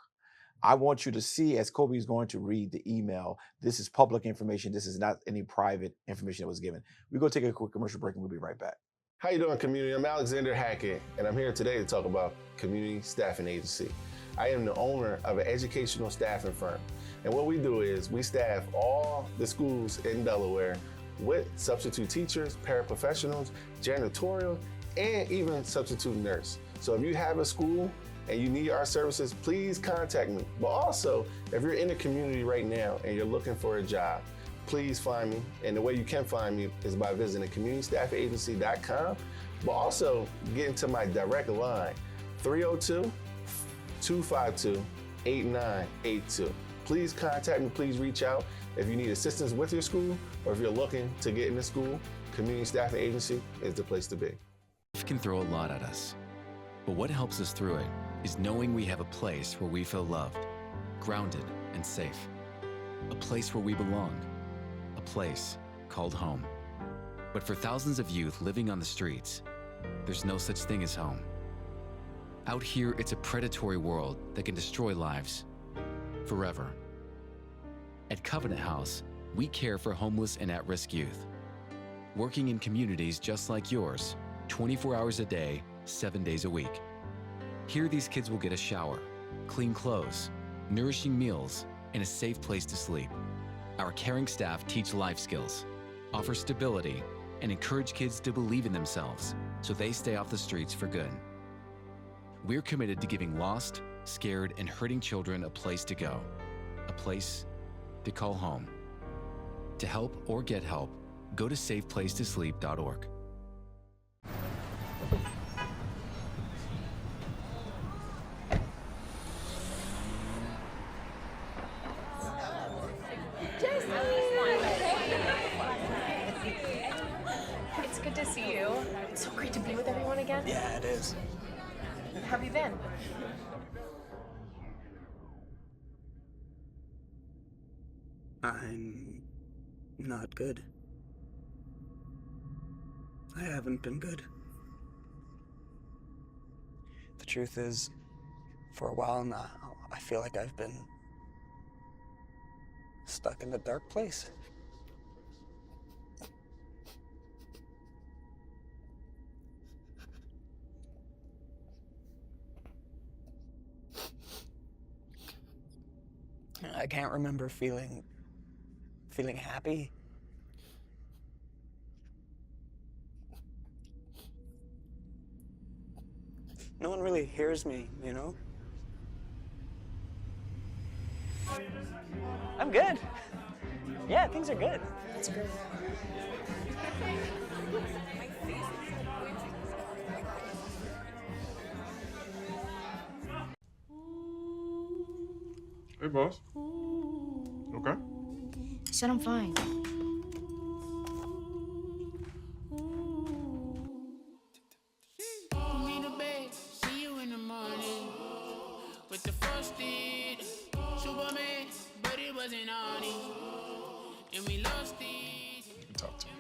I want you to see, as Kobe is going to read the email, this is public information. This is not any private information that was given. We're going to take a quick commercial break and we'll be right back. How you doing, community? I'm Alexander Hackett, and I'm here today to talk about Community Staffing Agency. I am the owner of an educational staffing firm. And what we do is we staff all the schools in Delaware with substitute teachers, paraprofessionals, janitorial, and even substitute nurse. So if you have a school and you need our services, please contact me. But also, if you're in the community right now and you're looking for a job, please find me. And the way you can find me is by visiting communitystaffingagency.com, but also get into my direct line, 302-252-8982. Please contact me, please reach out. If you need assistance with your school or if you're looking to get into school, Community Staffing Agency is the place to be. Life can throw a lot at us, but what helps us through it is knowing we have a place where we feel loved, grounded, and safe. A place where we belong. A place called home. But for thousands of youth living on the streets, there's no such thing as home. Out here, it's a predatory world that can destroy lives forever. At Covenant House, we care for homeless and at-risk youth, working in communities just like yours, 24 hours a day, 7 days a week. Here, these kids will get a shower, clean clothes, nourishing meals, and a safe place to sleep. Our caring staff teach life skills, offer stability, and encourage kids to believe in themselves so they stay off the streets for good. We're committed to giving lost, scared, and hurting children a place to go, a place to call home. To help or get help, go to safeplacetosleep.org. It's good to see you. It's so great to be with everyone again. Yeah, it is. How have you been? I'm not good. I haven't been good. The truth is, for a while now, I feel like I've been stuck in a dark place. I can't remember feeling happy. No one really hears me, you know? I'm good. Yeah, things are good. That's good. Hey, boss. Okay? I said I'm fine. See you in the morning with the frosted Superman, but it wasn't on it, and we lost it. You can talk to me.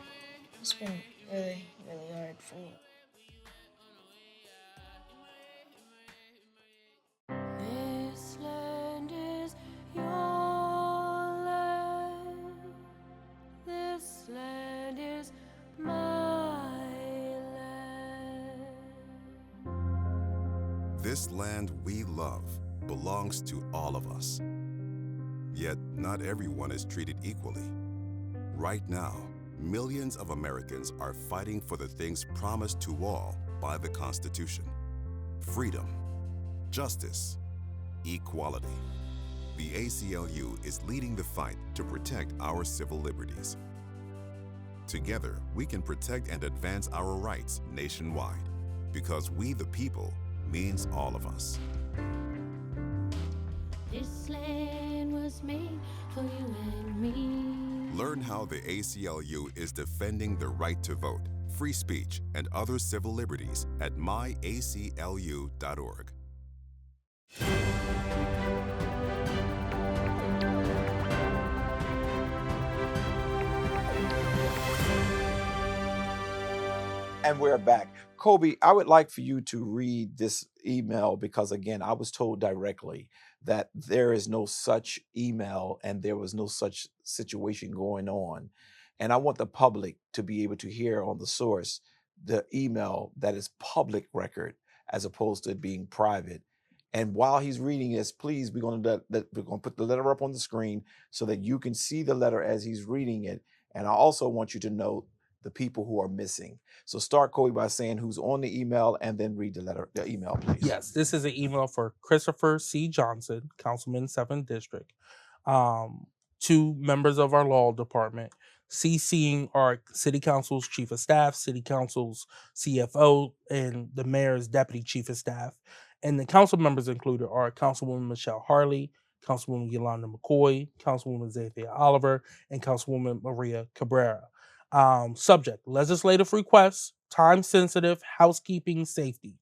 It's been really, really hard for me. This land is your land. This land is my land. This land we love belongs to all of us. Yet not everyone is treated equally. Right now, millions of Americans are fighting for the things promised to all by the Constitution: freedom, justice, equality. The ACLU is leading the fight to protect our civil liberties. Together, we can protect and advance our rights nationwide, because we the people means all of us. This land was made for you and me. Learn how the ACLU is defending the right to vote, free speech, and other civil liberties at myaclu.org. And we're back. Kobe, I would like for you to read this email because, again, I was told directly that there is no such email and there was no such situation going on. And I want the public to be able to hear on the source the email that is public record as opposed to it being private. And while he's reading this, please, we're going to put the letter up on the screen so that you can see the letter as he's reading it. And I also want you to note the people who are missing. So start, Kobe, by saying who's on the email and then read the email, please. Yes, this is an email for Christopher C. Johnson, Councilman 7th District, to members of our law department, CCing our City Council's Chief of Staff, City Council's CFO, and the Mayor's Deputy Chief of Staff. And the council members included are Councilwoman Michelle Harley, Councilwoman Yolanda McCoy, Councilwoman Zathia Oliver, and Councilwoman Maria Cabrera. Subject: legislative requests, time-sensitive housekeeping safety.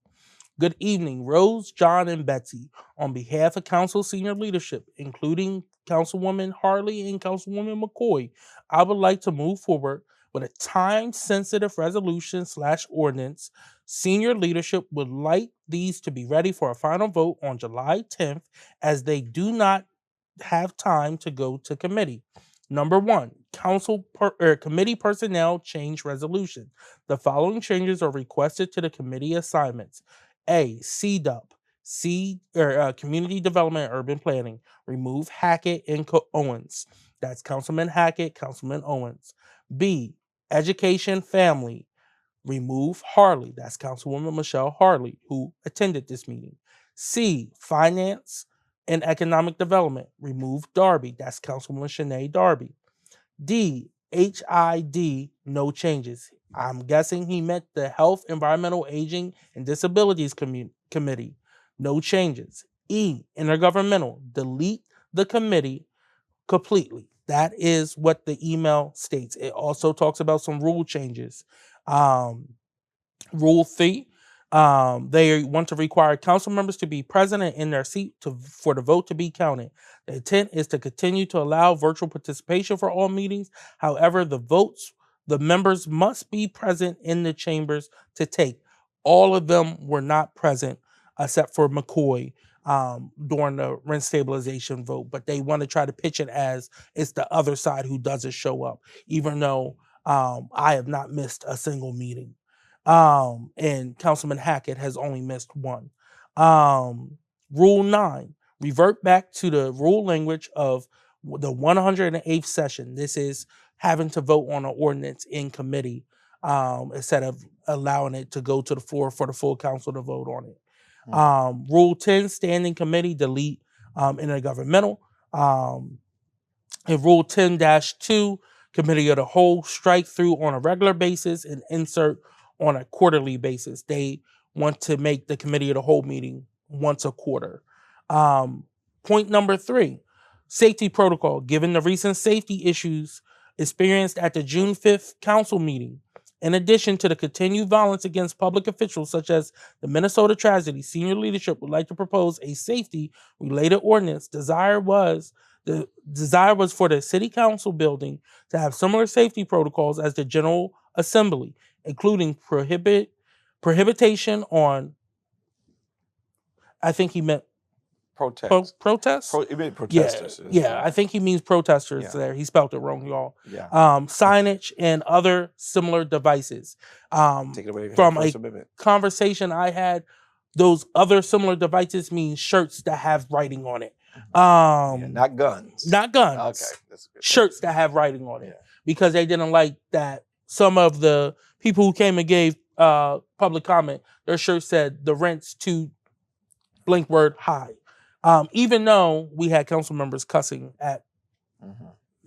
Good evening, Rose, John, and Betsy. On behalf of council senior leadership, including Councilwoman Harley and Councilwoman McCoy, I would like to move forward with a time-sensitive resolution/ordinance. Senior leadership would like these to be ready for a final vote on July 10th, as they do not have time to go to committee. Number 1, committee personnel change resolution. The following changes are requested to the committee assignments. A, CDUP, Community Development and Urban Planning. Remove Hackett and Owens. That's Councilman Hackett, Councilman Owens. B, Education Family. Remove Harley. That's Councilwoman Michelle Harley, who attended this meeting. C, Finance and Economic Development. Remove Darby. That's Councilwoman Shanae Darby. D, HID, no changes. I'm guessing he meant the Health, Environmental, Aging, and Disabilities Committee. No changes. E, Intergovernmental, delete the committee completely. That is what the email states. It also talks about some rule changes. Rule 3, They want to require council members to be present and in their seat for the vote to be counted. The intent is to continue to allow virtual participation for all meetings. However, the members must be present in the chambers to take. All of them were not present except for McCoy during the rent stabilization vote, but they want to try to pitch it as it's the other side who doesn't show up, even though I have not missed a single meeting. And Councilman Hackett has only missed one. Rule 9, revert back to the rule language of the 108th session. This is having to vote on an ordinance in committee instead of allowing it to go to the floor for the full council to vote on it. Rule 10, standing committee, delete intergovernmental. And Rule 10-2, committee of the whole, strike through on a regular basis and insert on a quarterly basis. They want to make the committee of the whole meeting once a quarter. Point number 3, safety protocol. Given the recent safety issues experienced at the June 5th council meeting, in addition to the continued violence against public officials such as the Minnesota tragedy, senior leadership would like to propose a safety-related ordinance. Desire was for the city council building to have similar safety protocols as the General Assembly, including prohibition on, I think he meant protests. Protests? He meant protesters. Yeah, I think he means protesters there. He spelled it wrong, y'all. Yeah. Signage and other similar devices. Take it away From the a First Amendment. conversation I had, those other similar devices mean shirts that have writing on it. Not guns. Not guns. Okay. That's good. Shirts that have writing on it. Because they didn't like that some of the people who came and gave public comment, their shirt said the rent's too blank word high. Even though we had council members cussing at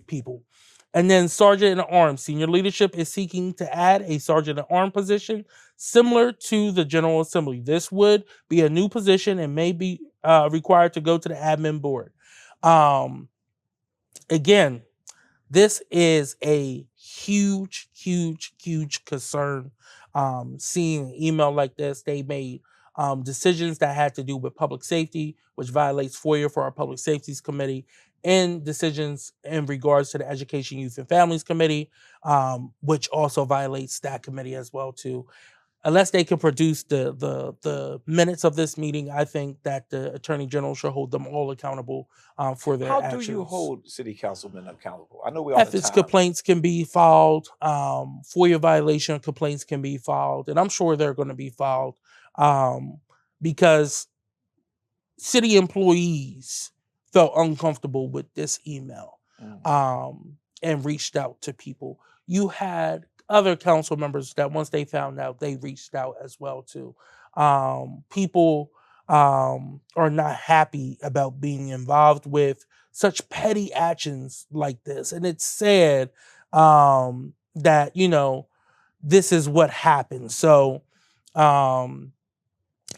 people. And then Sergeant in Arms. Senior leadership is seeking to add a Sergeant in Arms position similar to the General Assembly. This would be a new position and may be required to go to the admin board. Again, this is a huge, huge, huge concern. Seeing an email like this, they made decisions that had to do with public safety, which violates FOIA for our Public Safety Committee, and decisions in regards to the Education, Youth, and Families Committee, which also violates that committee as well too. Unless they can produce the minutes of this meeting, I think that the Attorney General should hold them all accountable for their actions. How do you hold city councilmen accountable? I know we all the Ethics time. complaints can be filed. FOIA violation complaints can be filed, and I'm sure they're going to be filed because city employees felt uncomfortable with this email and reached out to people. You had other council members that once they found out, they reached out as well too. People are not happy about being involved with such petty actions like this. And it's sad that, you know, this is what happened. So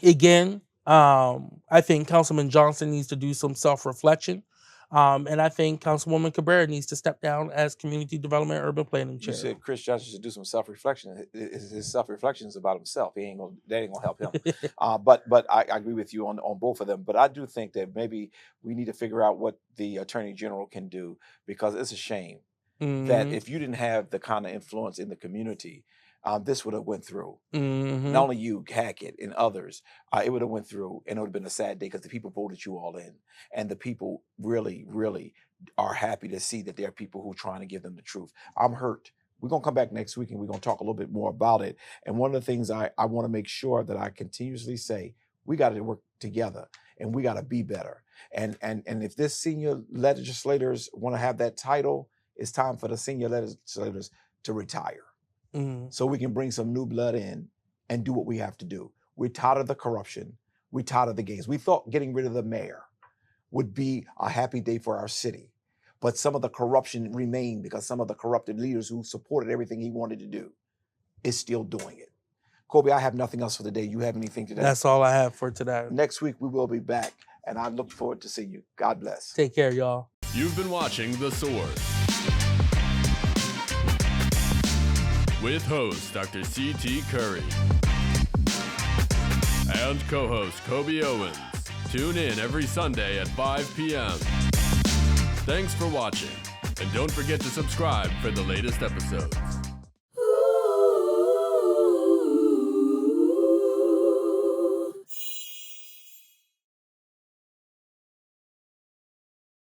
again, I think Councilman Johnson needs to do some self-reflection. And I think Councilwoman Cabrera needs to step down as Community Development and Urban Planning Chair. You said Chris Johnson should do some self-reflection. His self-reflection is about himself. That ain't gonna help him. But I agree with you on both of them. But I do think that maybe we need to figure out what the Attorney General can do, because it's a shame that if you didn't have the kind of influence in the community, this would have went through. Not only you, Hackett, and others, it would have went through, and it would have been a sad day because the people voted you all in, and the people really, really are happy to see that there are people who are trying to give them the truth. I'm hurt. We're gonna come back next week and we're gonna talk a little bit more about it. And one of the things I want to make sure that I continuously say, we got to work together and we got to be better. And if this senior legislators want to have that title, it's time for the senior legislators to retire. So we can bring some new blood in and do what we have to do. We're tired of the corruption. We're tired of the games. We thought getting rid of the mayor would be a happy day for our city, but some of the corruption remained because some of the corrupted leaders who supported everything he wanted to do is still doing it. Kobe, I have nothing else for today. You have anything today? That's all I have for today. Next week we will be back, and I look forward to seeing you. God bless. Take care, y'all. You've been watching The Source with host Dr. C.T. Curry. and co-host Kobe Owens. Tune in every Sunday at 5 p.m. Thanks for watching, and don't forget to subscribe for the latest episodes.